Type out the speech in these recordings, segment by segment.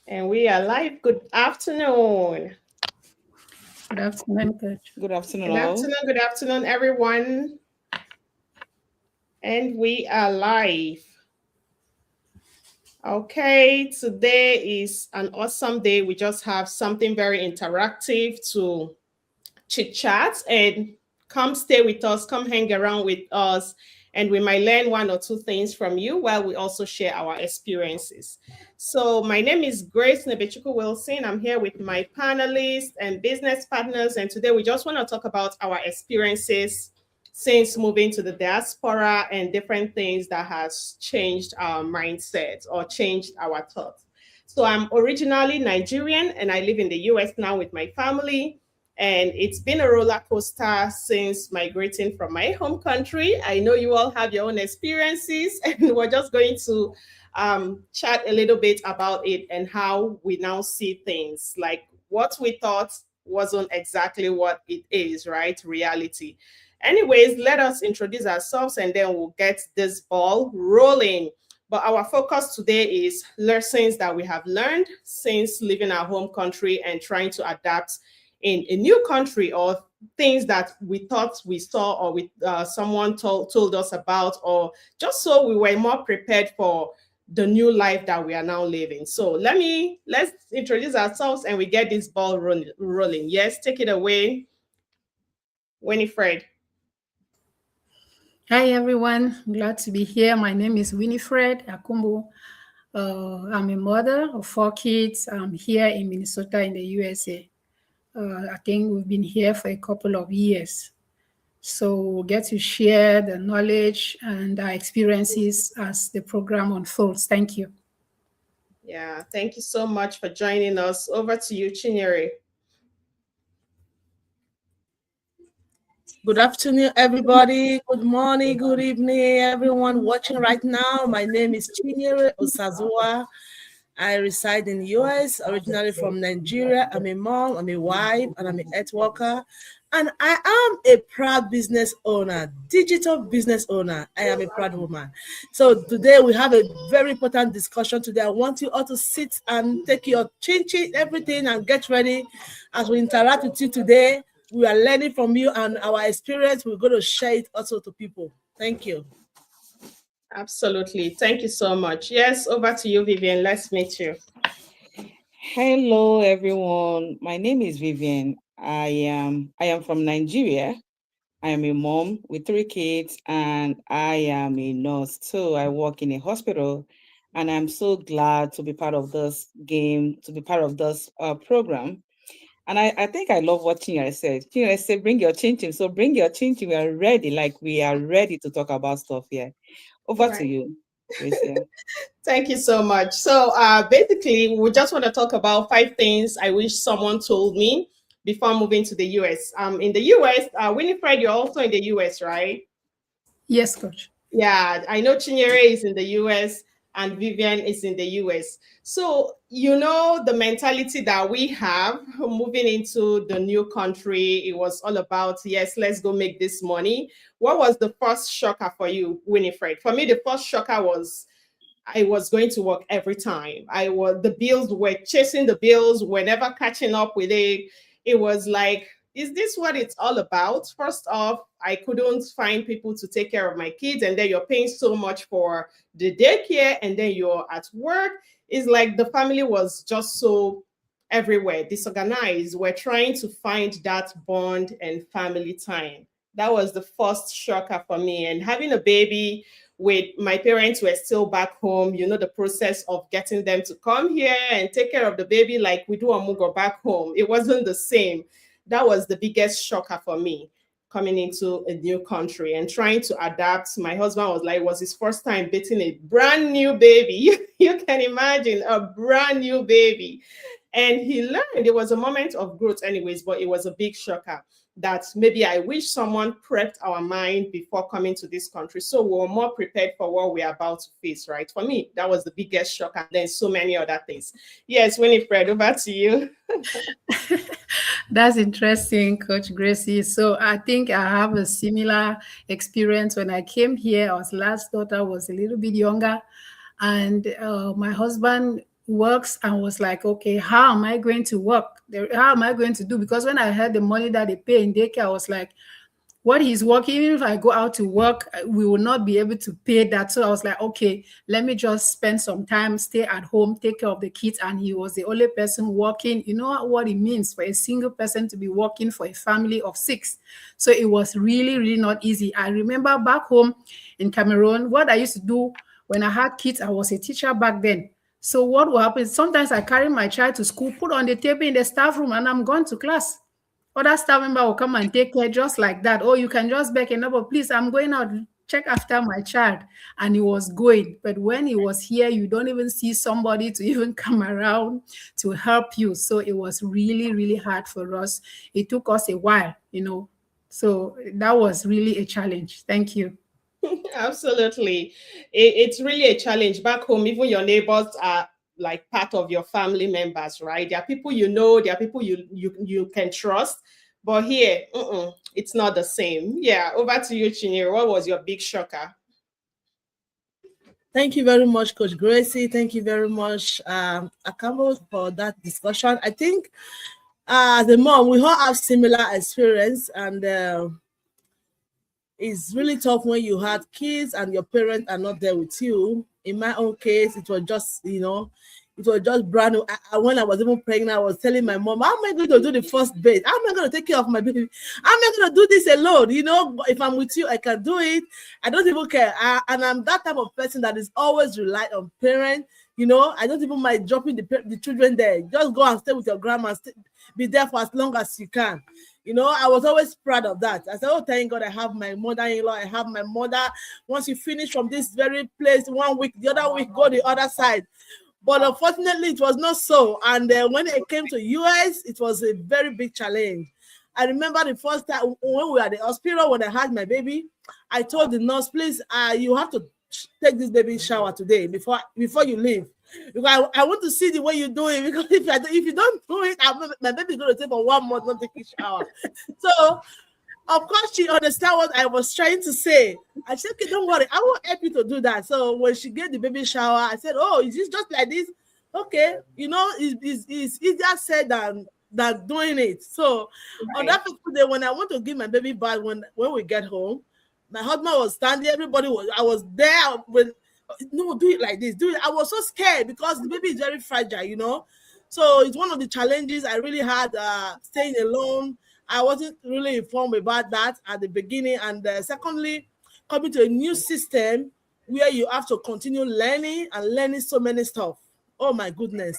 And we are live. Good afternoon. Good afternoon, Coach. Good afternoon, Good all. afternoon. Good afternoon, everyone. And we are live. Okay, today is an awesome day. We just have something very interactive to chit chat and come stay with us, come hang around with us, and we might learn one or two things from you while we also share our experiences. So, my name is Grace Nebechuku Wilson. I'm here with my panelists and business partners, and today we just want to talk about our experiences since moving to the diaspora and different things that has changed our mindset or changed our thoughts. So I'm originally Nigerian and I live in the US now with my family. And it's been a roller coaster since migrating from my home country. I know you all have your own experiences, and we're just going to chat a little bit about it and how we now see things. Like what we thought wasn't exactly what it is, right? Reality. Anyways, let us introduce ourselves and then we'll get this ball rolling. But our focus today is lessons that we have learned since leaving our home country and trying to adapt in a new country, or things that we thought we saw or someone told us about, or just so we were more prepared for the new life that we are now living. So let's introduce ourselves and we get this ball rolling. Yes, take it away, Winifred. Hi, everyone. Glad to be here. My name is Winifred Akumbo. I'm a mother of 4 kids. I'm here in Minnesota in the USA. I think we've been here for a couple of years. So we'll get to share the knowledge and our experiences as the program unfolds. Thank you. Yeah, thank you so much for joining us. Over to you, Chinyere. Good afternoon, everybody. Good morning, good evening, everyone watching right now. My name is Chinyere Osazua. I reside in the US, originally from Nigeria. I'm a mom, I'm a wife, and I'm a health worker. And I am a proud business owner, digital business owner. I am a proud woman. So today we have a very important discussion today. I want you all to sit and take your chin, everything, and get ready as we interact with you today. We are learning from you and our experience. We're going to share it also to people. Thank you. Absolutely. Thank you so much. Yes, over to you, Vivian. Let's meet you. Hello, everyone. My name is Vivian. I am from Nigeria. I am a mom with 3 kids, and I am a nurse too. I work in a hospital, and I'm so glad to be part of this game, to be part of this program. And I think I love what Chinyere said. Chinyere said, bring your chin chin. So bring your chin chin. We are ready. Like we are ready to talk about stuff here. Over to Right. you, Gracia. Thank you so much. So, basically, we just want to talk about 5 things I wish someone told me before moving to the US. In the US, Winifred, you're also in the US, right? Yes, Coach. Yeah, I know Chinyere is in the US and Vivian is in the US. So, you know, the mentality that we have moving into the new country, it was all about, yes, let's go make this money. What was the first shocker for you, Winifred? For me, the first shocker was I was going to work every time. The bills were chasing the bills, were never catching up with it. It was like, is this what it's all about? First off, I couldn't find people to take care of my kids, and then you're paying so much for the daycare, and then you're at work. It's like the family was just so everywhere, disorganized. We're trying to find that bond and family time. That was the first shocker for me. And having a baby, with my parents were still back home, you know, the process of getting them to come here and take care of the baby like we do on Mugo back home, it wasn't the same. That was the biggest shocker for me coming into a new country and trying to adapt. My husband was like, it was his first time dating a brand new baby. You can imagine a brand new baby. And he learned. It was a moment of growth, anyways, but it was a big shocker that maybe I wish someone prepped our mind before coming to this country so we were more prepared for what we're about to face, right? For me, that was the biggest shock, and then so many other things. Yes, Winifred, over to you. That's interesting, Coach Gracie. So I think I have a similar experience when I came here. Our last daughter was a little bit younger, and my husband works and was like, okay, how am I going to work? How am I going to do? Because when I had the money that they pay in daycare, I was like, what he's working, even if I go out to work, we will not be able to pay that. So I was like, okay, let me just spend some time, stay at home, take care of the kids. And he was the only person working. You know what it means for a single person to be working for a family of 6. So it was really, really not easy. I remember back home in Cameroon, what I used to do when I had kids, I was a teacher back then. So what will happen? Sometimes I carry my child to school, put on the table in the staff room, and I'm gone to class. Other staff member will come and take care just like that. Oh, you can just beg a but please, I'm going out, check after my child. And he was going. But when he was here, you don't even see somebody to even come around to help you. So it was really, really hard for us. It took us a while, you know. So that was really a challenge. Thank you. Absolutely. It's really a challenge. Back home, even your neighbors are like part of your family members, right? There are people you know, there are people you can trust. But here, it's not the same. Yeah, over to you, Chinyere. What was your big shocker? Thank you very much, Coach Gracie. Thank you very much, Akambo, for that discussion. I think as a mom, we all have similar experience, and it's really tough when you had kids and your parents are not there with you. In my own case, it was just, it was just brand new. When I was even pregnant, I was telling my mom, how am I going to do the first bed? How am I going to take care of my baby? How am I going to do this alone? If I'm with you, I can do it. I don't even care. And I'm that type of person that is always relied on parents. I don't even mind dropping the children there. Just go and stay with your grandma and be there for as long as you can. I was always proud of that. I said, oh, thank God I have my mother-in-law. I have my mother. Once you finish from this very place, 1 week, the other week, go the other side. But unfortunately, it was not so. And when it came to US, it was a very big challenge. I remember the first time when we were at the hospital, when I had my baby, I told the nurse, please, you have to take this baby shower today before you leave. Because I want to see the way you do it. Because if you don't do it, my baby's going to take for 1 month not taking shower. So, of course, she understood what I was trying to say. I said, okay, don't worry. I will help you to do that. So when she gave the baby shower, I said, oh, is this just like this? Okay. It's easier said than doing it. So on that day, when I want to give my baby bath, when we get home, my husband was standing. I was there with, no, do it like this. Do it. I was so scared because the baby is very fragile, So it's one of the challenges I really had staying alone. I wasn't really informed about that at the beginning. And secondly, coming to a new system where you have to continue learning so many stuff. Oh my goodness.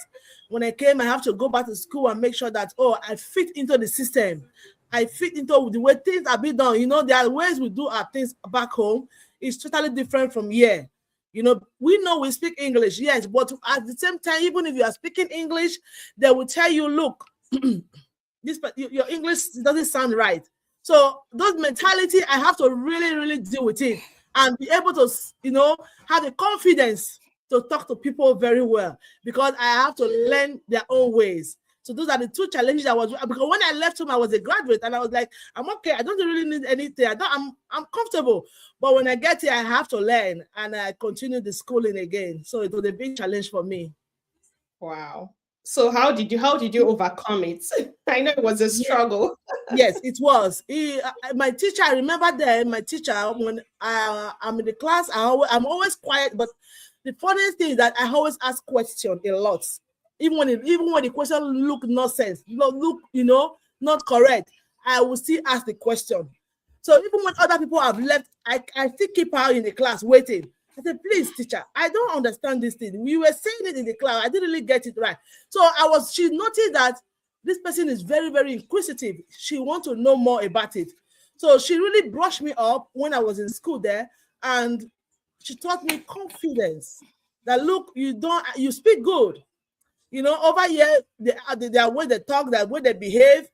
When I came, I have to go back to school and make sure that, I fit into the system. I fit into the way things are being done. There are ways we do our things back home. It's totally different from here. We know we speak English, yes, but at the same time, even if you are speaking English, they will tell you, look, your English doesn't sound right. So those mentality, I have to really, really deal with it and be able to, have the confidence to talk to people very well because I have to learn their own ways. So those are the two challenges because when I left home, I was a graduate and I was like, I'm okay. I don't really need anything. I'm comfortable. But when I get here, I have to learn and I continue the schooling again. So it was a big challenge for me. Wow. So how did you overcome it? I know it was a struggle. Yes, it was. My teacher, I remember my teacher, when I'm in the class, I'm always quiet, but the funniest thing is that I always ask questions a lot. Even when the question look nonsense, look, not correct, I will still ask the question. So even when other people have left, I still keep her in the class waiting. I said, please, teacher, I don't understand this thing. We were saying it in the class. I didn't really get it right. So she noticed that this person is very, very inquisitive. She wants to know more about it. So she really brushed me up when I was in school there. And she taught me confidence. That look, you speak good. Over here, their way they talk, their way they behave.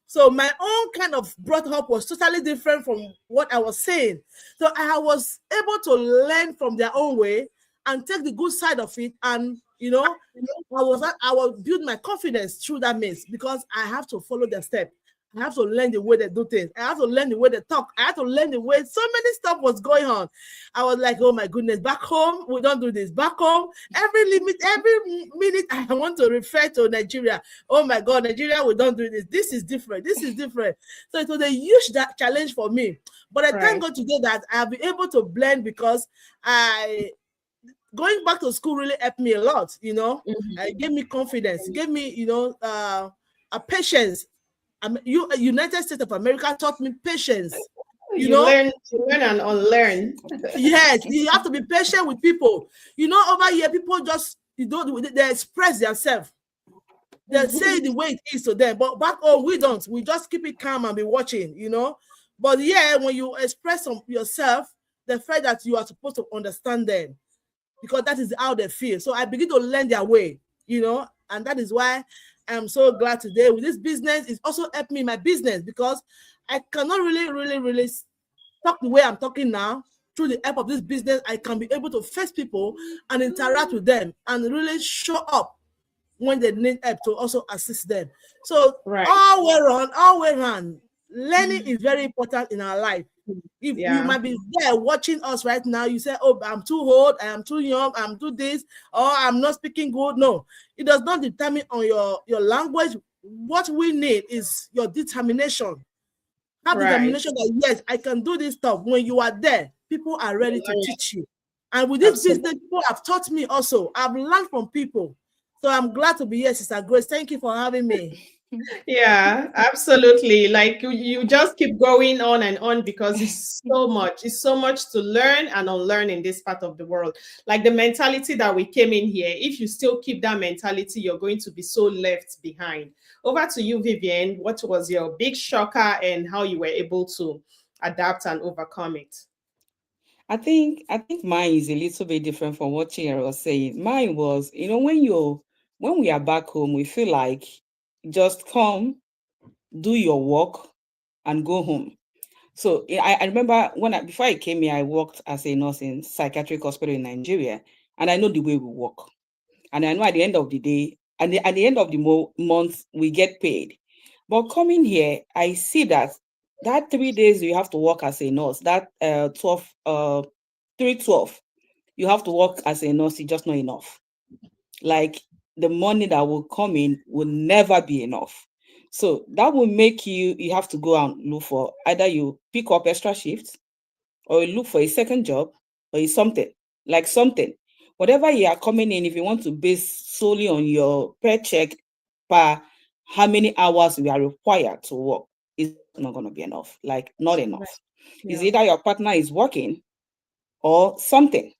So my own kind of brought up was totally different from what I was saying. So I was able to learn from their own way and take the good side of it. And, I will build my confidence through that means because I have to follow their step. I have to learn the way they do things. I have to learn the way they talk. I have to learn the way so many stuff was going on. I was like, oh my goodness, back home, we don't do this. Back home, every minute I want to refer to Nigeria. Oh my God, Nigeria, we don't do this. This is different. This is different. So it was a huge challenge for me. But I thank God today that I'll be able to blend, because going back to school really helped me a lot, It gave me confidence, gave me, a patience. United States of America taught me patience. You learn and unlearn. Yes, you have to be patient with people. Over here, people just they express themselves. They say the way it is to them, but back home we don't. We just keep it calm and be watching. But yeah, when you express yourself, the fact that you are supposed to understand them, because that is how they feel. So I begin to learn their way, and that is why I'm so glad today with this business. It's also helped me in my business, because I cannot really talk the way I'm talking now. Through the help of this business, I can be able to face people and interact with them and really show up when they need help to also assist them. So all way around, learning is very important in our life. If you might be there watching us right now, you say, oh, I'm too old, I am too young, I'm too this, or I'm not speaking good. No, it does not determine on your language. What we need is your determination. Have determination that, yes, I can do this stuff. When you are there, people are ready to teach you. And with this business, people have taught me also. I've learned from people. So I'm glad to be here, Sister Grace. Thank you for having me. Yeah, absolutely. Like you just keep going on and on, because it's so much to learn and unlearn in this part of the world. Like the mentality that we came in here, if you still keep that mentality, you're going to be so left behind. Over to you, Vivian. What was your big shocker and how you were able to adapt and overcome it? I think mine is a little bit different from what Chinyere was saying. Mine was, when we are back home, we feel like just come, do your work, and go home. So I remember before I came here, I worked as a nurse in psychiatric hospital in Nigeria, and I know the way we work. And I know at the end of the day, and at the end of the month, we get paid. But coming here, I see that 3 days you have to work as a nurse, that 312, you have to work as a nurse, it's just not enough. Like, the money that will come in will never be enough. So that will make you have to go and look for, either you pick up extra shifts, or you look for a second job, or something. Whatever you are coming in, if you want to base solely on your paycheck per how many hours we are required to work, it's not going to be enough. Like, not enough. Right. Yeah. It's either your partner is working or something.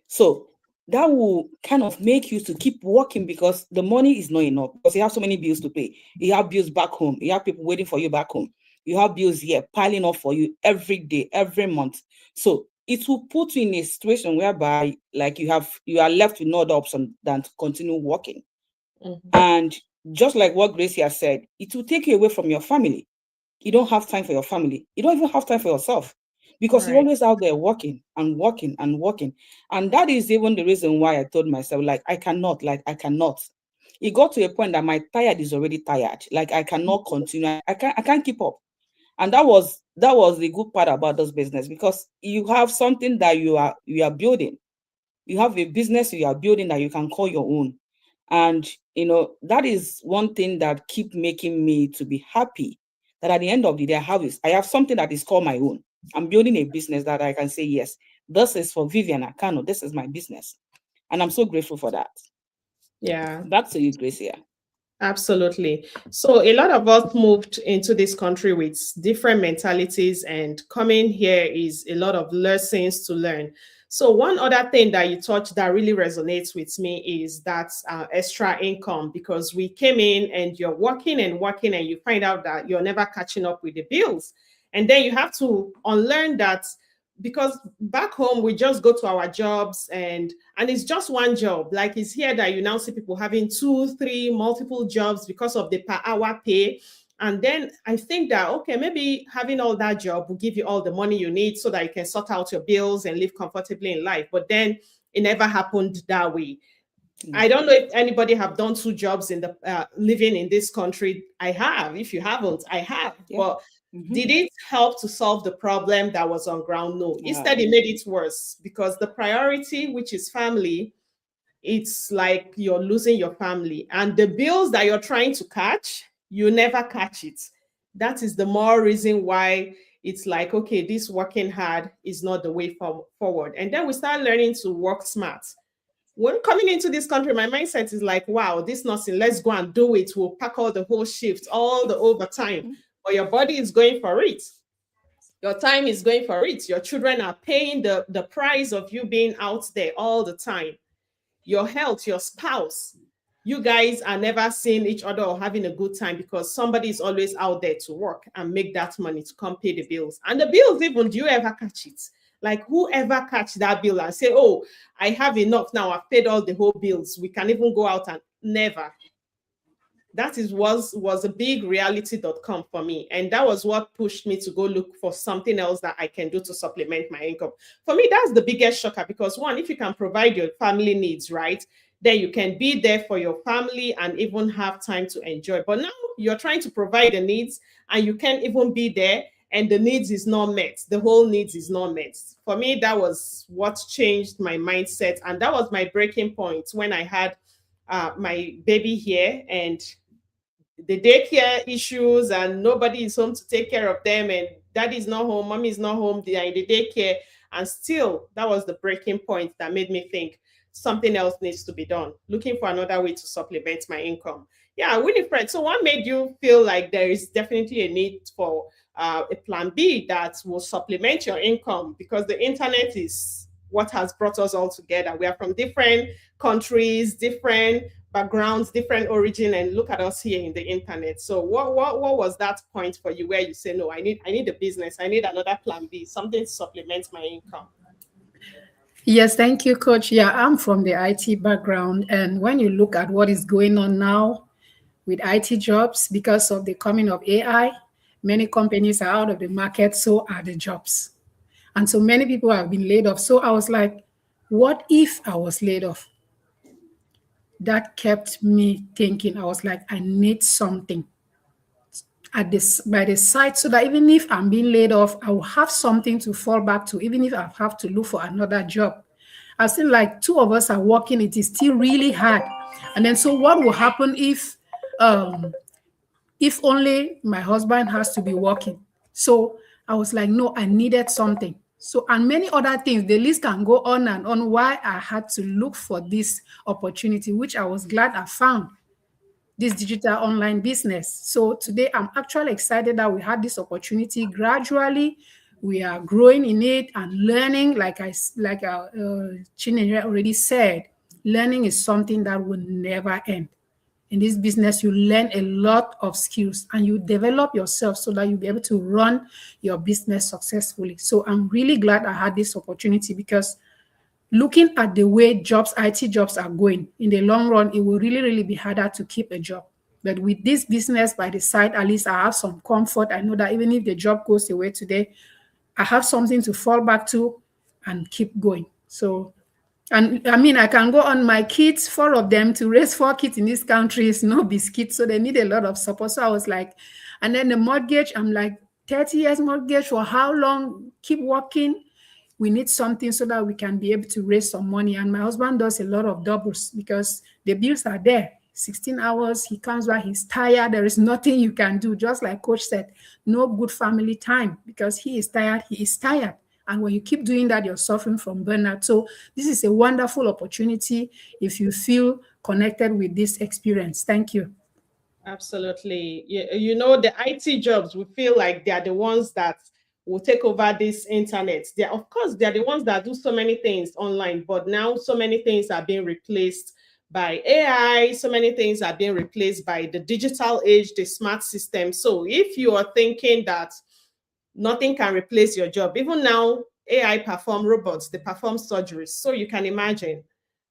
So that will kind of make you to keep working, because the money is not enough, because you have so many bills to pay. You have bills back home. You have people waiting for you back home. You have bills here piling up for you every day, every month. So it will put you in a situation whereby, like, you are left with no other option than to continue working. Mm-hmm. And just like what Gracie has said, it will take you away from your family. You don't have time for your family. You don't even have time for yourself, because you're always out there working and working and working. And that is even the reason why I told myself, I cannot. It got to a point that my tired is already tired. Like, I cannot continue. I can't keep up. And that was the good part about this business, because you have something that you are building. You have a business you are building that you can call your own. And, that is one thing that keep making me to be happy, that at the end of the day, I have something that is called my own. I'm building a business that I can say, yes, this is for Vivian Akano. This is my business. And I'm so grateful for that. Yeah. Back to you, Gracia. Absolutely. So a lot of us moved into this country with different mentalities, and coming here is a lot of lessons to learn. So one other thing that you touched that really resonates with me is that extra income, because we came in and you're working and you find out that you're never catching up with the bills. And then you have to unlearn that, because back home we just go to our jobs and it's just one job. Like, it's here that you now see people having 2, 3, multiple jobs because of the per hour pay. And then I think that, okay, maybe having all that job will give you all the money you need so that you can sort out your bills and live comfortably in life. But then it never happened that way. I don't know if anybody have done 2 jobs in the living in this country. I have. If you haven't, I have. Yeah. But did it help to solve the problem that was on ground? No. Instead, it made it worse, because the priority, which is family, it's like you're losing your family. And the bills that you're trying to catch, you never catch it. That is the more reason why it's like, okay, this working hard is not the way forward. And then we start learning to work smart. When coming into this country, my mindset is like, wow, this nothing, let's go and do it. We'll pack all the whole shift, all the overtime. But your body is going for it. Your time is going for it. Your children are paying the price of you being out there all the time. Your health, your spouse, you guys are never seeing each other or having a good time, because somebody is always out there to work and make that money to come pay the bills. And the bills, even, do you ever catch it? Like, whoever catch that bill and say, oh, I have enough now, I've paid all the whole bills, we can even go out? And never. That was a big reality.com for me. And that was what pushed me to go look for something else that I can do to supplement my income. For me, that's the biggest shocker, because one, if you can provide your family needs, right, then you can be there for your family and even have time to enjoy. But now you're trying to provide the needs and you can't even be there, and the needs is not met. The whole needs is not met. For me, that was what changed my mindset. And that was my breaking point when I had my baby here, and the daycare issues, and nobody is home to take care of them, and daddy's not home, mommy's not home, they are in the daycare. And still, that was the breaking point that made me think something else needs to be done, looking for another way to supplement my income. Yeah, Winifred, so what made you feel like there is definitely a need for a plan B that will supplement your income? Because the internet is what has brought us all together. We are from different countries, different backgrounds, different origin, and look at us here in the internet. So what was that point for you where you say, no, I need a business, I need another plan B, something to supplement my income? Yes, thank you, Coach. Yeah, I'm from the IT background. And when you look at what is going on now with IT jobs, because of the coming of AI, many companies are out of the market, so are the jobs. And so many people have been laid off. So I was like, what if I was laid off? That kept me thinking. I was like, I need something by the side, so that even if I'm being laid off, I will have something to fall back to, even if I have to look for another job. I feel like 2 of us are working, it is still really hard. And then, so what will happen if only my husband has to be working? So I was like, no, I needed something. So, and many other things, the list can go on and on why I had to look for this opportunity, which I was glad I found, this digital online business. So today I'm actually excited that we had this opportunity. Gradually, we are growing in it and learning, like Chinere already said, learning is something that will never end. In this business, you learn a lot of skills and you develop yourself so that you'll be able to run your business successfully. So I'm really glad I had this opportunity, because looking at the way IT jobs are going, in the long run, it will really, really be harder to keep a job. But with this business by the side, at least I have some comfort. I know that even if the job goes away today, I have something to fall back to and keep going. So, and I mean, I can go on my kids, 4 of them, to raise 4 kids in this country is no biscuit. So they need a lot of support. So I was like, and then the mortgage, I'm like, 30 years mortgage for how long? Keep working. We need something so that we can be able to raise some money. And my husband does a lot of doubles because the bills are there. 16 hours, he comes back, he's tired. There is nothing you can do. Just like Coach said, no good family time, because he is tired, he is tired. And when you keep doing that, you're suffering from burnout. So this is a wonderful opportunity if you feel connected with this experience. Thank you. Absolutely. You know, the IT jobs, we feel like they are the ones that will take over this internet. Of course, they're the ones that do so many things online, but now so many things are being replaced by AI. So many things are being replaced by the digital age, the smart system. So if you are thinking that nothing can replace your job, even now, AI perform robots, they perform surgeries. So you can imagine.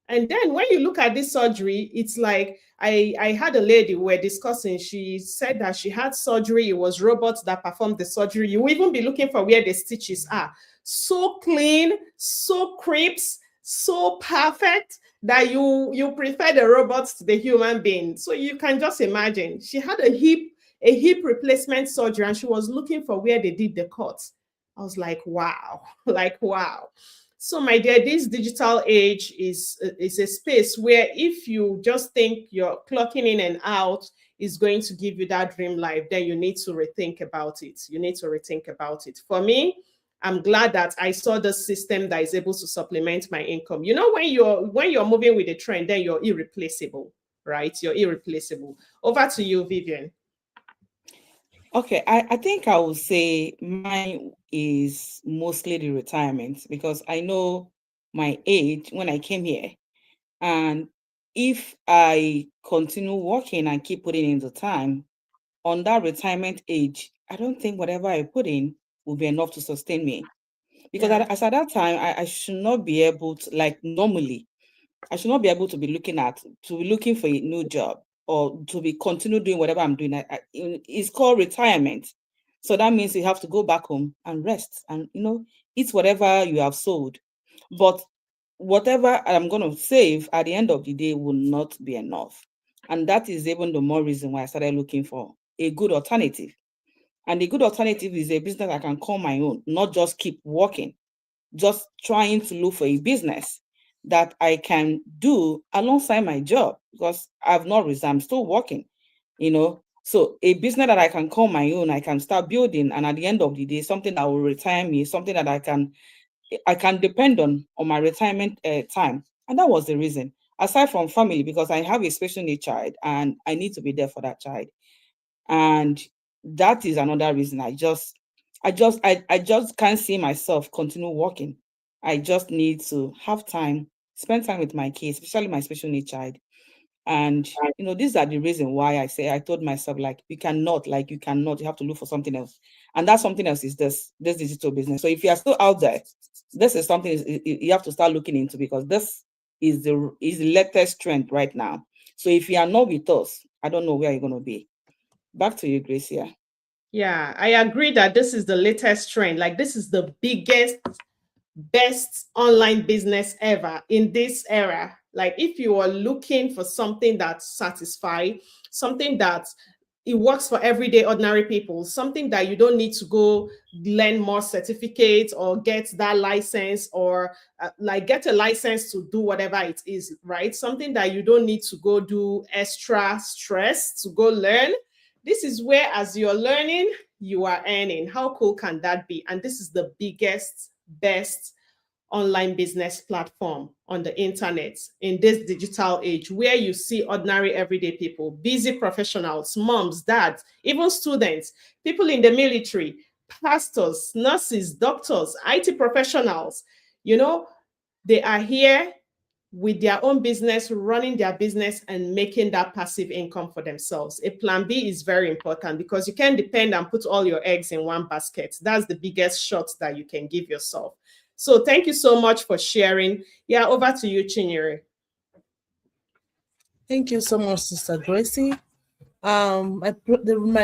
And then when you look at this surgery, it's like, I had a lady we were discussing, she said that she had surgery, it was robots that performed the surgery. You will even be looking for where the stitches are. So clean, so crisp, so perfect. that you prefer the robots to the human being. So you can just imagine. She had a hip replacement surgery, and she was looking for where they did the cuts. I was like, wow, like wow. So, my dear, this digital age is a space where if you just think you're clocking in and out is going to give you that dream life, then you need to rethink about it. You need to rethink about it. For me, I'm glad that I saw the system that is able to supplement my income. You know, when you're moving with the trend, then you're irreplaceable, right? You're irreplaceable. Over to you, Vivian. Okay, I think I would say mine is mostly the retirement, because I know my age when I came here. And if I continue working and keep putting in the time, on that retirement age, I don't think whatever I put in will be enough to sustain me. Because Yeah. as at that time, I should not be able to, like normally, I should not be able to be looking for a new job, or to be continue doing whatever I'm doing. It's called retirement. So that means you have to go back home and rest and, eat whatever you have sold. But whatever I'm going to save at the end of the day will not be enough. And that is even the more reason why I started looking for a good alternative. And the good alternative is a business I can call my own, not just keep working, just trying to look for a business that I can do alongside my job, because I've not resigned, I'm still working, So a business that I can call my own, I can start building, and at the end of the day, something that will retire me, something that I can depend on my retirement time. And that was the reason. Aside from family, because I have a special needs child and I need to be there for that child. And that is another reason. I just can't see myself continue working. I just need to have time, spend time with my kids, especially my special needs child. And these are the reason why I told myself, you cannot, you have to look for something else. And that something else is this digital business. So if you are still out there, this is something you have to start looking into, because this is the latest trend right now. So if you are not with us, I don't know where you're going to be. Back to you, Gracia. Yeah, I agree that this is the latest trend. Like, this is the biggest, best online business ever in this era. Like, if you are looking for something that satisfies, something that it works for everyday ordinary people, something that you don't need to go learn more certificates or get that license, or get a license to do whatever it is, right? Something that you don't need to go do extra stress to go learn. This is where, as you're learning, you are earning. How cool can that be? And this is the biggest, best online business platform on the internet in this digital age, where you see ordinary everyday people, busy professionals, moms, dads, even students, people in the military, pastors, nurses, doctors, IT professionals. They are here with their own business, running their business and making that passive income for themselves. A plan B is very important, because you can't depend and put all your eggs in one basket. That's the biggest shot that you can give yourself. So thank you so much for sharing. Yeah, over to you, Chinyere. Thank you so much, Sister Gracie. My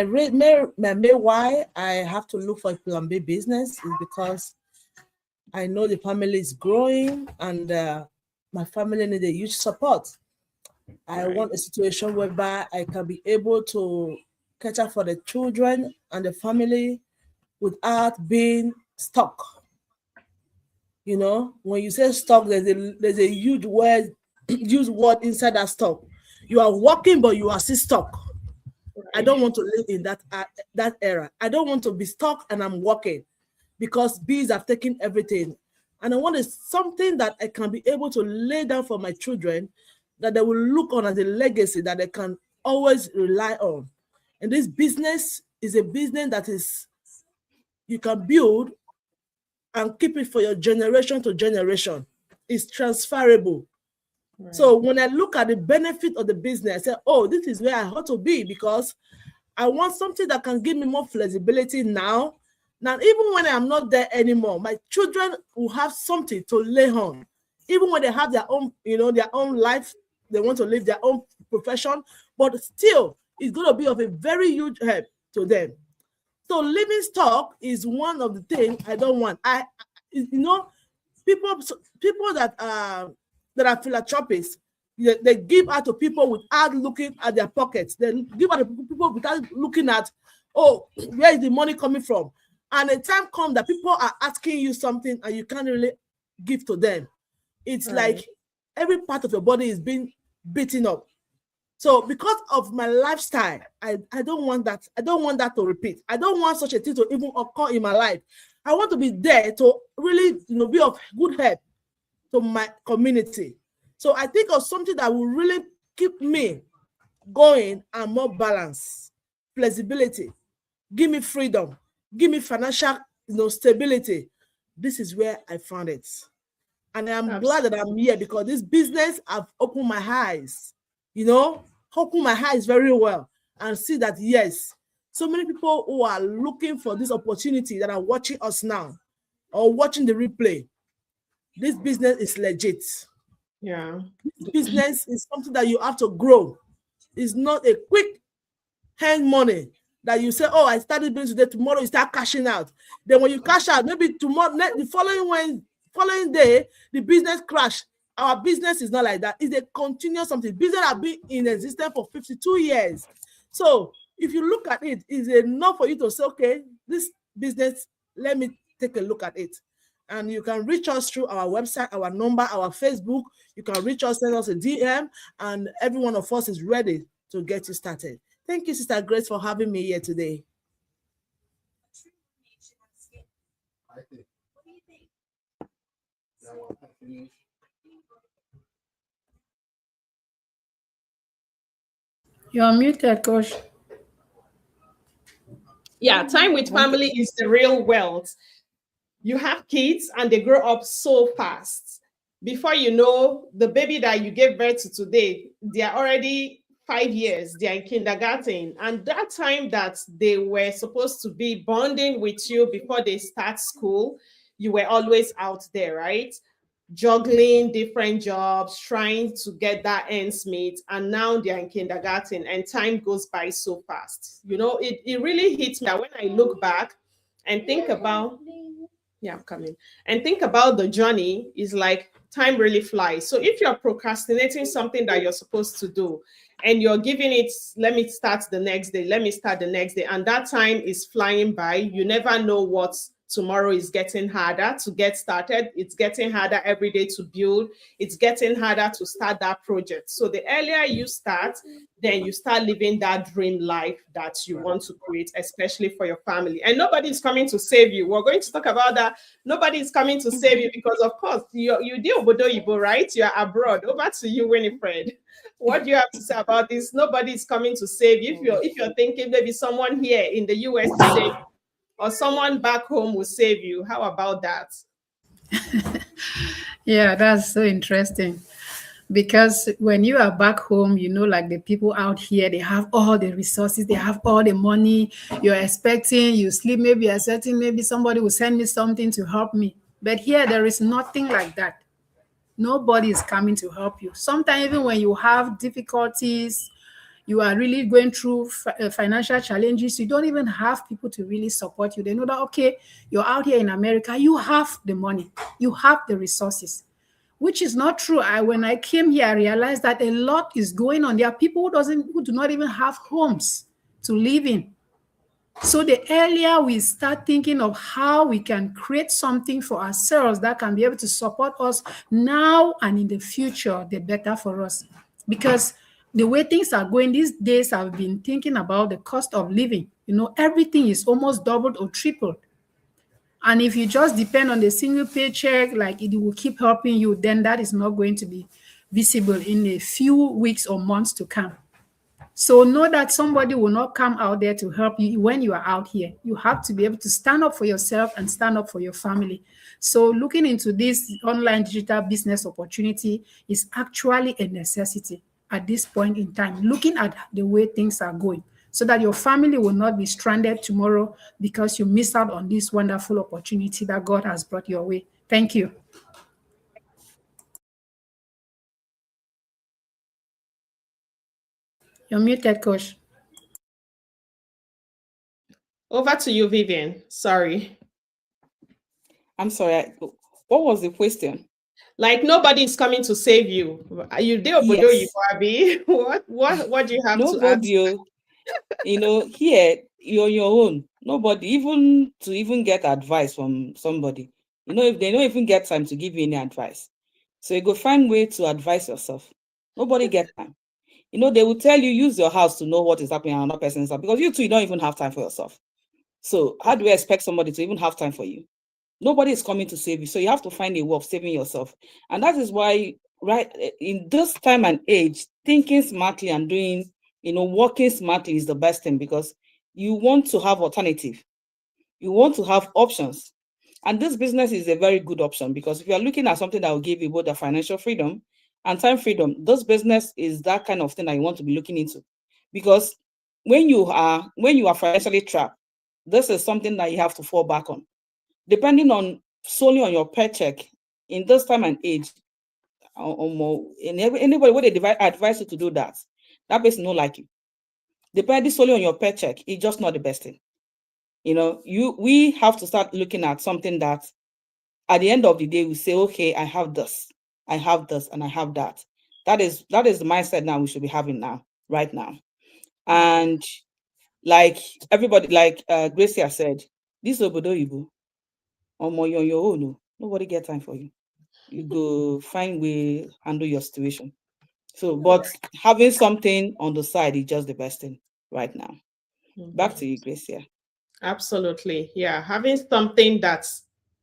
main why I have to look for a plan B business is because I know the family is growing, and my family need a huge support. I want a situation whereby I can be able to cater for the children and the family without being stuck. When you say stuck, there's a huge word inside that stuck. You are working, but you are still stuck. I don't want to live in that era. I don't want to be stuck and I'm working, because bees have taken everything. And I want something that I can be able to lay down for my children, that they will look on as a legacy that they can always rely on. And this business is a business that you can build and keep it for your generation to generation. It's transferable. Right. So when I look at the benefit of the business, I say, oh, this is where I ought to be, because I want something that can give me more flexibility now. Now, even when I'm not there anymore, my children will have something to lay on. Even when they have their own, their own life, they want to live their own profession, but still, it's going to be of a very huge help to them. So living stock is one of the things I don't want. People that that are philanthropists. They give out to people without looking at their pockets. They give out to people without looking at, oh, where is the money coming from? And a time comes that people are asking you something and you can't really give to them. It's like every part of your body is being beaten up. So because of my lifestyle, I don't want that. I don't want that to repeat. I don't want such a thing to even occur in my life. I want to be there to really, be of good help to my community. So I think of something that will really keep me going and more balance, flexibility, give me freedom, give me financial stability. This is where I found it. And I'm glad that I'm here because this business have opened my eyes, opened my eyes very well and see that, yes, so many people who are looking for this opportunity that are watching us now or watching the replay, this business is legit. Yeah. This business is something that you have to grow. It's not a quick hand money that you say, oh, I started business today, tomorrow you start cashing out. Then when you cash out, maybe tomorrow, the following day, the business crash. Our business is not like that. It's a continuous something. Business has been in existence for 52 years. So if you look at it, it's enough for you to say, okay, this business, let me take a look at it. And you can reach us through our website, our number, our Facebook. You can reach us, send us a DM, and every one of us is ready to get you started. Thank you, Sister Grace, for having me here today. You're muted, Coach. Yeah, time with family is the real wealth. You have kids and they grow up so fast. Before you know, the baby that you gave birth to today, they are already 5 years, they are in kindergarten. And that time that they were supposed to be bonding with you before they start school, you were always out there, right? Juggling different jobs, trying to get that ends meet. And now they're in kindergarten and time goes by so fast. It really hits me when I look back and think about, I'm coming, and think about the journey. Is like time really flies. So if you're procrastinating something that you're supposed to do and you're giving it, let me start the next day, and that time is flying by, you never know what tomorrow is. Getting harder to get started. It's getting harder every day to build. It's getting harder to start that project. So the earlier you start, then you start living that dream life that you want to create, especially for your family. And nobody is coming to save you. We're going to talk about that. Nobody is coming to save you because, of course, you deal with Obodo, right? You're abroad. Over to you, Winifred. What do you have to say about this? Nobody is coming to save you. If you're thinking maybe someone here in the US to save you, or someone back home will save you, how about that? Yeah, that's so interesting. Because when you are back home, like the people out here, they have all the resources, they have all the money. You're expecting, you sleep, maybe you're expecting, maybe somebody will send me something to help me. But here, there is nothing like that. Nobody is coming to help you. Sometimes even when you have difficulties, you are really going through financial challenges, you don't even have people to really support you. They know that, okay, you're out here in America, you have the money, you have the resources, which is not true. When I came here, I realized that a lot is going on. There are people who do not even have homes to live in. So the earlier we start thinking of how we can create something for ourselves that can be able to support us now and in the future, the better for us. Because the way things are going these days, I've been thinking about the cost of living. Everything is almost doubled or tripled. And if you just depend on the single paycheck, like it will keep helping you, then that is not going to be visible in a few weeks or months to come. So know that somebody will not come out there to help you when you are out here. You have to be able to stand up for yourself and stand up for your family. So looking into this online digital business opportunity is actually a necessity at this point in time, looking at the way things are going, so that your family will not be stranded tomorrow because you missed out on this wonderful opportunity that God has brought your way. Thank you. You're muted, Coach. Over to you, Vivian. Sorry. I'm sorry. What was the question? Like nobody is coming to save you. You do obodo Yes. Abi. What do you have to add? Nobody, here you're on your own. Nobody, even to even get advice from somebody. If they don't even get time to give you any advice. So you go find way to advise yourself. Nobody get time. They will tell you use your house to know what is happening on another person's house, because you too, you don't even have time for yourself. So how do you expect somebody to even have time for you? Nobody is coming to save you. So you have to find a way of saving yourself. And that is why, right, in this time and age, thinking smartly and doing, working smartly is the best thing, because you want to have alternative. You want to have options. And this business is a very good option, because if you are looking at something that will give you both the financial freedom and time freedom, this business is that kind of thing that you want to be looking into. Because when you are financially trapped, this is something that you have to fall back on. Depending on solely on your paycheck in this time and age, or more, anybody where they advise you to do that, that person don't like you. Depending solely on your paycheck, it's just not the best thing. We have to start looking at something that at the end of the day we say, okay, I have this, and I have that. That is the mindset now we should be having now, right now. And like everybody, like Gracia said, this obodo ibu, you're on your own. Nobody get time for you. You go find way handle your situation. So, but having something on the side is just the best thing right now. Back to you, Gracia. Absolutely. Yeah. Having something that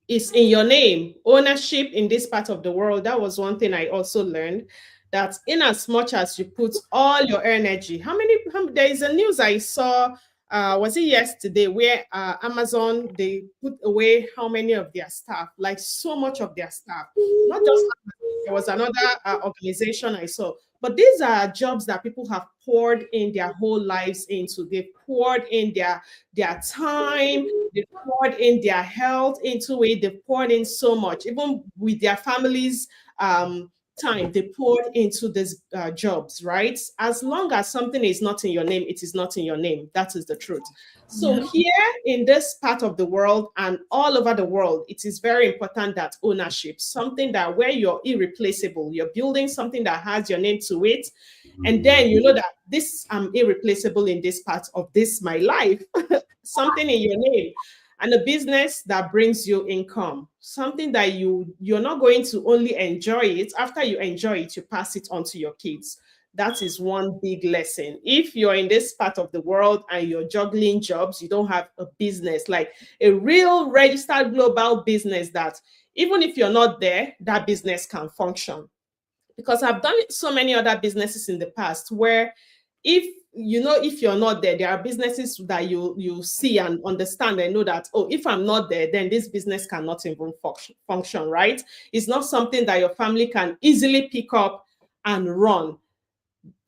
is in your name, ownership in this part of the world. That was one thing I also learned, that in as much as you put all your energy, there is a news I saw, was it yesterday, where Amazon, they put away how many of their staff, like so much of their staff, not just Amazon, there was another organization I saw. But these are jobs that people have poured in their whole lives into. They've poured in their time, they've poured in their health into it, they've poured in so much, even with their families' time, they poured into these jobs, right? As long as something is not in your name, it is not in your name. That is the truth. So here in this part of the world and all over the world, it is very important that ownership, something that where you're irreplaceable, you're building something that has your name to it. And then you know that this, I'm irreplaceable in this part of this, my life, something in your name. And a business that brings you income, something that you're not going to only enjoy it. After you enjoy it, you pass it on to your kids. That is one big lesson. If you're in this part of the world and you're juggling jobs, you don't have a business, like a real registered global business, that even if you're not there, that business can function. Because I've done so many other businesses in the past where if you're not there, there are businesses that you see and understand and know that, oh, if I'm not there, then this business cannot even function, right? It's not something that your family can easily pick up and run.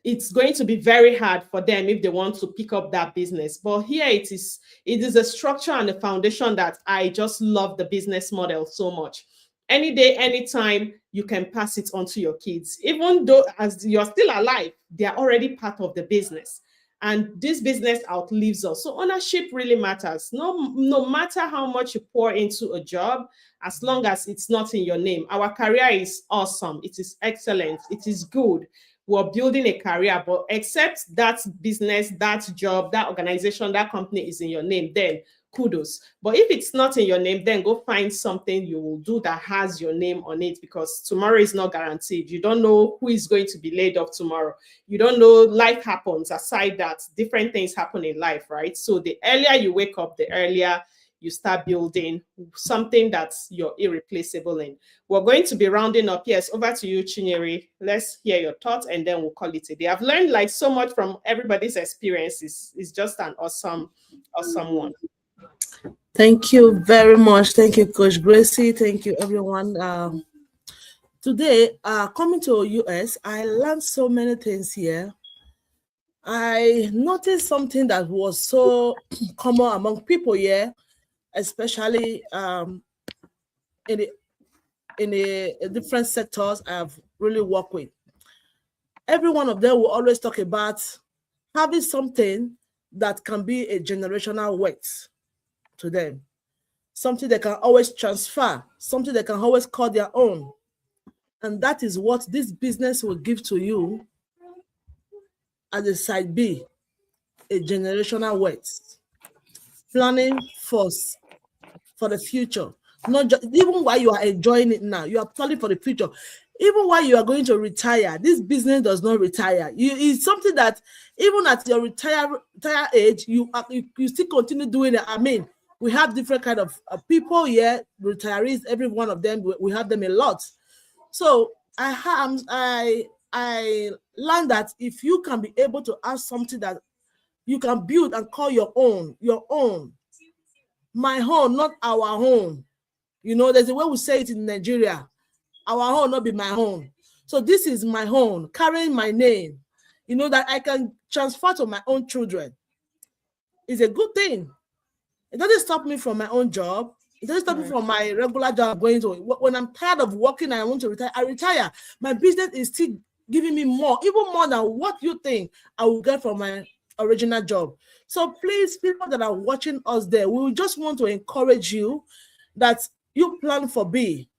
It's going to be very hard for them if they want to pick up that business. But here it is a structure and a foundation that I just love the business model so much. Any day, anytime, you can pass it on to your kids. Even though as you're still alive, they're already part of the business. And this business outlives us. So ownership really matters. No matter how much you pour into a job, as long as it's not in your name. Our career is awesome. It is excellent. It is good. We're building a career, but except that business, that job, that organization, that company is in your name, then kudos. But if it's not in your name, then go find something you will do that has your name on it, because tomorrow is not guaranteed. You don't know who is going to be laid off tomorrow. You don't know, life happens. Aside that, different things happen in life, right? So the earlier you wake up, the earlier you start building something that's you're irreplaceable in. We're going to be rounding up. Yes, over to you, Chinyere. Let's hear your thoughts and then we'll call it a day. I've learned like so much from everybody's experiences. It's just an awesome one. Thank you very much. Thank you, Coach Gracie. Thank you, everyone. Today, coming to US, I learned so many things here. I noticed something that was so common among people here, especially in the different sectors I've really worked with. Every one of them will always talk about having something that can be a generational wealth to them, something they can always transfer, something they can always call their own. And that is what this business will give to you as a side B, a generational wealth. Planning for the future. Not just even while you are enjoying it now, you are planning for the future. Even while you are going to retire, this business does not retire. It's something that even at your retire age, you still continue doing it. I mean, we have different kind of people here, retirees. Every one of them, we have them a lot. So I learned that if you can be able to have something that you can build and call your own, my home, not our home. You know, there's a way we say it in Nigeria. Our home not be my home. So this is my home, carrying my name, you know, that I can transfer to my own children. It's a good thing. It doesn't stop me from my own job. It doesn't stop me from my regular job going to. When I'm tired of working and I want to retire, I retire. My business is still giving me more, even more than what you think I will get from my original job. So please, people that are watching us there, we just want to encourage you that you plan for B.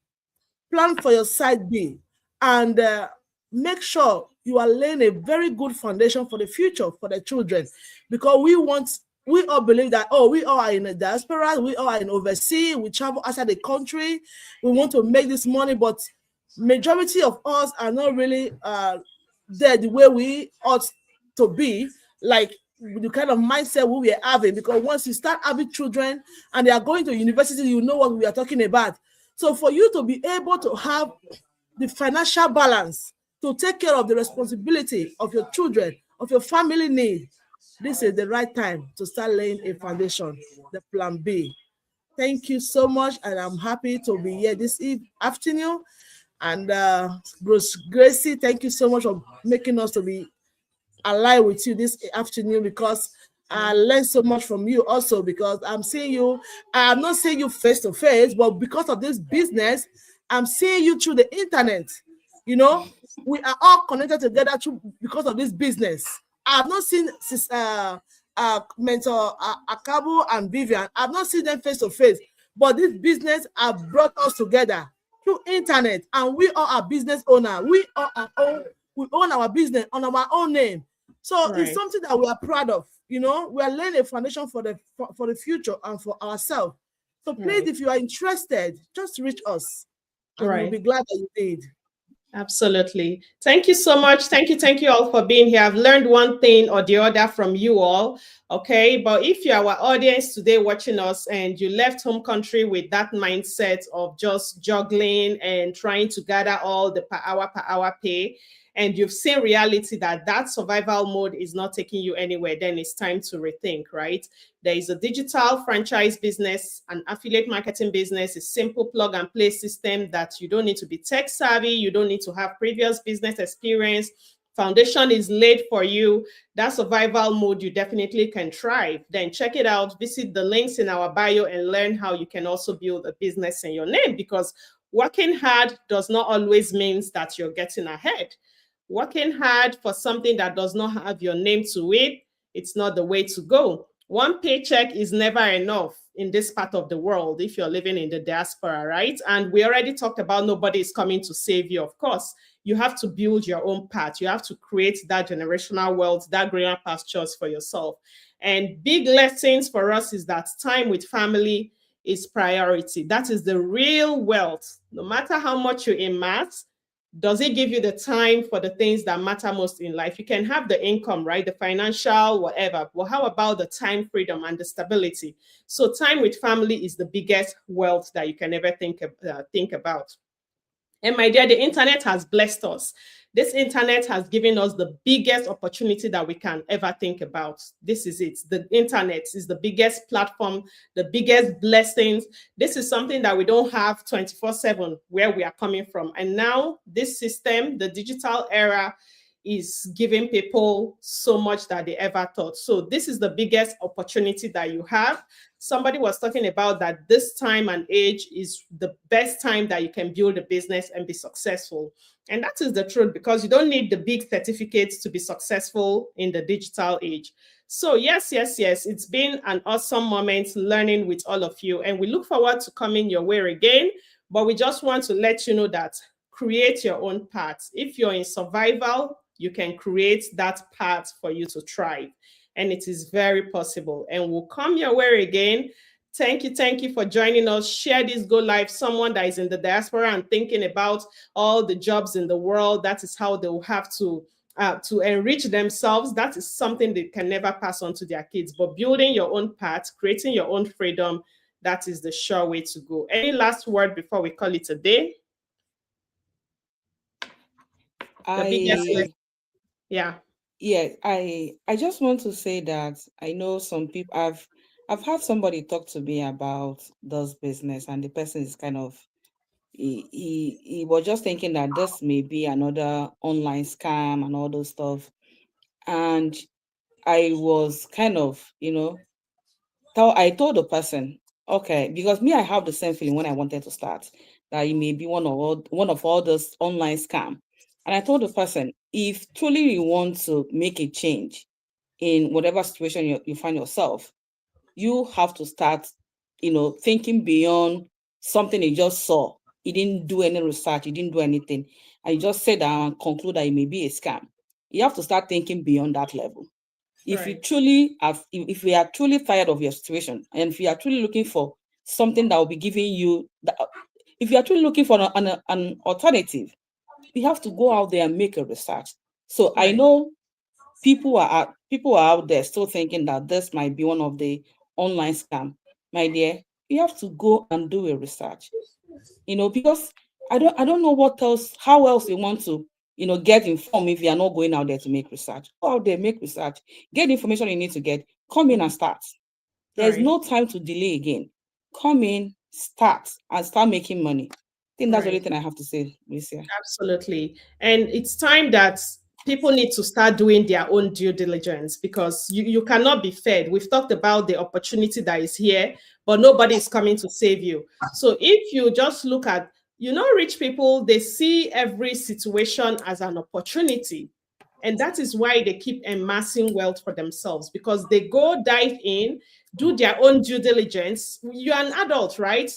Plan for your side B, and make sure you are laying a very good foundation for the future for the children, because we all believe that, oh, we all are in the diaspora, we all are in overseas, we travel outside the country, we want to make this money, but majority of us are not really there the way we ought to be, like the kind of mindset we are having, because once you start having children and they are going to university, you know what we are talking about. So for you to be able to have the financial balance to take care of the responsibility of your children, of your family need, this is the right time to start laying a foundation, the plan B. Thank you so much, and I'm happy to be here this afternoon. And Gracie, thank you so much for making us to be alive with you this afternoon, because I learned so much from you also, because I'm seeing you, I'm not seeing you face to face, but because of this business, I'm seeing you through the internet. You know, we are all connected together because of this business. I've not seen Mentor Akabo and Vivian. I've not seen them face to face, but this business has brought us together through internet, and we are a business owner. We own our business on our own name. So It's something that we are proud of. You know, we are laying a foundation for the future and for ourselves. So please, if you are interested, just reach us. And we'll be glad that you did. Absolutely. Thank you so much. Thank you all for being here. I've learned one thing or the other from you all. Okay. But if you're our audience today watching us and you left home country with that mindset of just juggling and trying to gather all the per hour pay, and you've seen reality that survival mode is not taking you anywhere, then it's time to rethink, right? There is a digital franchise business, an affiliate marketing business, a simple plug and play system that you don't need to be tech savvy. You don't need to have previous business experience. Foundation is laid for you. That survival mode, you definitely can thrive. Then check it out. Visit the links in our bio and learn how you can also build a business in your name, because working hard does not always mean that you're getting ahead. Working hard for something that does not have your name to it, it's not the way to go. One paycheck is never enough in this part of the world if you're living in the diaspora, right? And we already talked about nobody is coming to save you, of course. You have to build your own path. You have to create that generational wealth, that greener pastures for yourself. And big lessons for us is that time with family is priority. That is the real wealth. No matter how much you amass, does it give you the time for the things that matter most in life? You can have the income, right? The financial, whatever. But how about the time freedom and the stability? So time with family is the biggest wealth that you can ever think about. And my dear, the internet has blessed us. This internet has given us the biggest opportunity that we can ever think about. This is it. The internet is the biggest platform, the biggest blessings. This is something that we don't have 24/7 where we are coming from. And now this system, the digital era, is giving people so much that they ever thought. So this is the biggest opportunity that you have. Somebody was talking about that this time and age is the best time that you can build a business and be successful. And that is the truth, because you don't need the big certificates to be successful in the digital age. So yes, it's been an awesome moment learning with all of you. And we look forward to coming your way again. But we just want to let you know that create your own path. If you're in survival, you can create that path for you to thrive. And it is very possible. And we'll come your way again. Thank you for joining us. Share this go live. Someone that is in the diaspora and thinking about all the jobs in the world, that is how they will have to enrich themselves. That is something they can never pass on to their kids. But building your own path, creating your own freedom, that is the sure way to go. Any last word before we call it a day? I just want to say that I know some people, I've had somebody talk to me about this business, and the person is kind of, he was just thinking that this may be another online scam and all those stuff. And I was kind of, I told the person, okay, because me, I have the same feeling when I wanted to start, that it may be one of all those online scam. And I told the person, if truly you want to make a change in whatever situation you find yourself, you have to start, thinking beyond something you just saw. You didn't do any research, you didn't do anything, and you just sit down and conclude that it may be a scam. You have to start thinking beyond that level. If you truly have, if we are truly tired of your situation, and if you are truly looking for something that will be giving you, if you are truly looking for an alternative, you have to go out there and make a research. So I know people are out there still thinking that this might be one of the online scam. My dear, you have to go and do a research. Because I don't know how else you want to get informed if you are not going out there to make research. Go out there, make research, get the information you need to get, come in and start. There's no time to delay again. Come in, start, and start making money. I think that's the only thing I have to say, Lucia. Absolutely. And it's time that people need to start doing their own due diligence, because you cannot be fed. We've talked about the opportunity that is here, but nobody is coming to save you. So if you just look at, rich people, they see every situation as an opportunity. And that is why they keep amassing wealth for themselves, because they go dive in, do their own due diligence. You're an adult, right?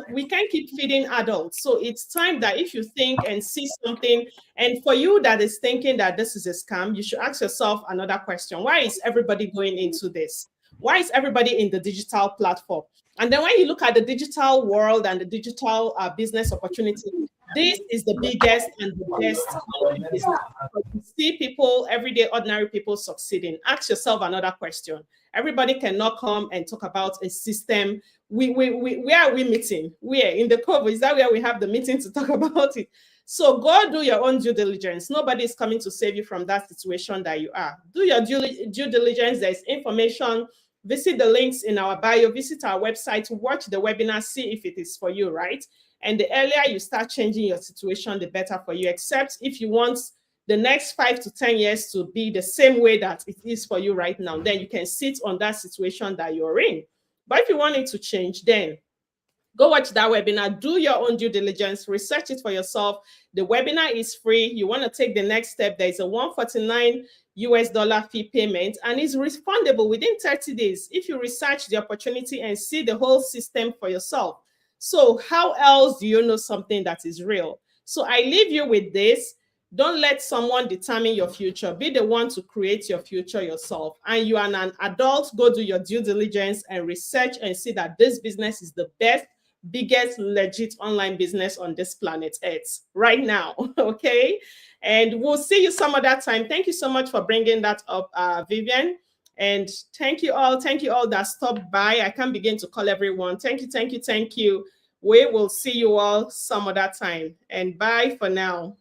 We can't keep feeding adults. So it's time that if you think and see something, and for you that is thinking that this is a scam, you should ask yourself another question. Why is everybody going into this? Why is everybody in the digital platform? And then when you look at the digital world and the digital business opportunity, this is the biggest and the best business. You see people, everyday ordinary people succeeding. Ask yourself another question. Everybody cannot come and talk about a system. Where are we meeting? Where? In the Cove? Is that where we have the meeting to talk about it? So go do your own due diligence. Nobody is coming to save you from that situation that you are. Do your due diligence. There's information. Visit the links in our bio. Visit our website. Watch the webinar. See if it is for you, right? And the earlier you start changing your situation, the better for you, except if you want the next 5 to 10 years to be the same way that it is for you right now, then you can sit on that situation that you're in. But if you want it to change, then go watch that webinar, do your own due diligence, research it for yourself. The webinar is free. You want to take the next step, there's a $149 fee payment, and it's refundable within 30 days if you research the opportunity and see the whole system for yourself. So how else do you know something that is real? So I leave you with this. Don't let someone determine your future. Be the one to create your future yourself. And you are an adult, go do your due diligence and research and see that this business is the best, biggest, legit online business on this planet Earth right now, okay? And we'll see you some other time. Thank you so much for bringing that up, Vivian. And thank you all that stopped by. I can't begin to call everyone. Thank you. We will see you all some other time. And bye for now.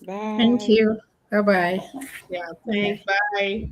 Bye. Thank you. Bye-bye. Yeah, thanks. Bye.